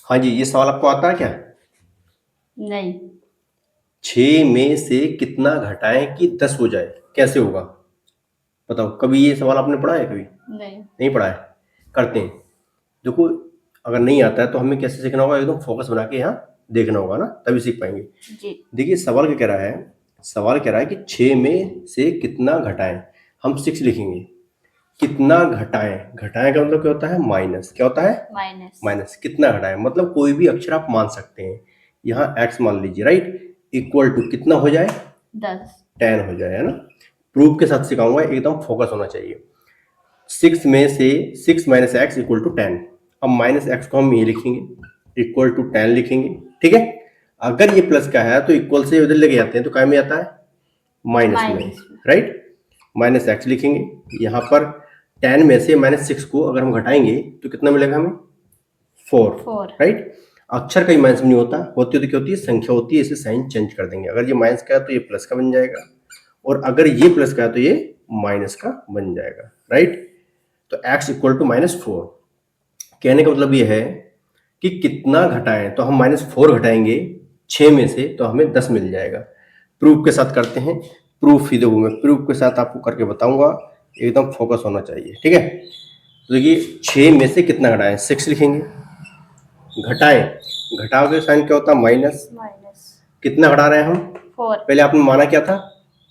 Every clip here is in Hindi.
हाँ जी, ये सवाल आपको आता है क्या? नहीं। 6 में से कितना घटाएं कि 10 हो जाए, कैसे होगा? बताओ, कभी ये सवाल आपने पढ़ा है कभी? नहीं। नहीं पढ़ा है। करते हैं। देखो, अगर नहीं आता है तो हमें कैसे सीखना होगा, एकदम फोकस बना के यहाँ देखना होगा ना, तभी सीख पाएंगे। जी। देखिए सवाल क्या कह रहा है, सवाल कह रहा है कि 6 में से कितना घटाएं। हम 6 लिखेंगे। कितना घटाएं, घटाएं का मतलब क्या होता है? माइनस। क्या होता है? माइनस। माइनस। कितना घटाएं मतलब कोई भी अक्षर आप मान सकते हैं। यहाँ x मान लीजिए, राइट, इक्वल टू कितना हो जाए? 10। 10 हो जाए, है ना। प्रूफ के साथ सिखाऊंगा, एकदम फोकस होना चाहिए। 6 में से 6 माइनस एक्स इक्वल टू 10। अब माइनस एक्स को हम ये लिखेंगे, इक्वल टू 10 लिखेंगे, ठीक है। अगर ये प्लस का है तो इक्वल से उधर लेके जाते हैं तो काय में आता है? माइनस में, माइनस में। राइट। माइनस एक्स लिखेंगे। यहाँ पर 10 में से माइनस 6 को अगर हम घटाएंगे तो कितना मिलेगा हमें? 4, 4। राइट। अक्षर कहीं माइनस में नहीं होता, होती है तो क्या होती है? संख्या होती है, इसे साइन चेंज कर देंगे। अगर ये माइनस का है तो ये प्लस का बन जाएगा, और अगर ये प्लस का है तो ये माइनस का बन जाएगा, राइट। तो x इक्वल टू -4। कहने का मतलब ये है कि कितना घटाएं, तो हम -4 घटाएंगे 6 में से तो हमें 10 मिल जाएगा। प्रूफ के साथ करते हैं। प्रूफ ही देखो, मैं प्रूफ के साथ आपको करके बताऊंगा, एकदम फोकस होना चाहिए, ठीक है। तो देखिए 6 में से कितना घटाएं, 6 लिखेंगे। घटाएं, घटाओ के साइन क्या होता है? माइनस। माइनस। कितना घटा रहे हैं हम? 4। पहले आपने माना क्या था?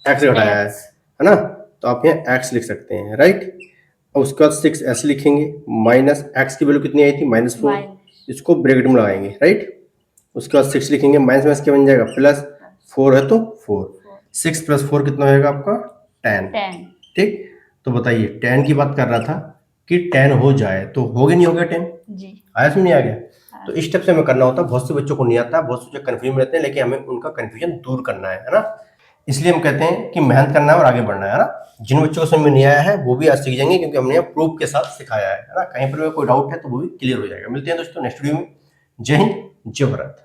x घटाया है एक्स। है ना। तो आप यहाँ x लिख सकते हैं, राइट। और उसके बाद 6 ऐसे लिखेंगे। माइनस एक्स की वैल्यू कितनी आई थी? -4। माइनस। इसको ब्रैकेट में लगाएंगे, राइट। उसके बाद 6 लिखेंगे, माइनस माइनस क्या बन जाएगा? प्लस। 4 है तो 4। 6 + 4 कितना होगा आपका? 10। 10। ठीक। तो बताइए, 10 की बात कर रहा था कि 10 हो जाए, तो हो गया नहीं हो गया 10? जी। आया समझ नहीं आ गया? हाँ। तो इस स्टेप से हमें करना होता है। बहुत से बच्चों को नहीं आता, बहुत से बच्चे कंफ्यूज रहते हैं, लेकिन हमें उनका कंफ्यूजन दूर करना है ना। इसलिए हम कहते हैं कि मेहनत करना है और आगे बढ़ना है ना। जिन बच्चों को समझ में नहीं आया है वो भी आज सीख जाएंगे, क्योंकि हमने प्रूफ के साथ सिखाया है ना। कहीं पर कोई डाउट है तो वो भी क्लियर हो जाएगा। मिलते हैं दोस्तों नेक्स्ट वीडियो में। जय हिंद, जय भारत।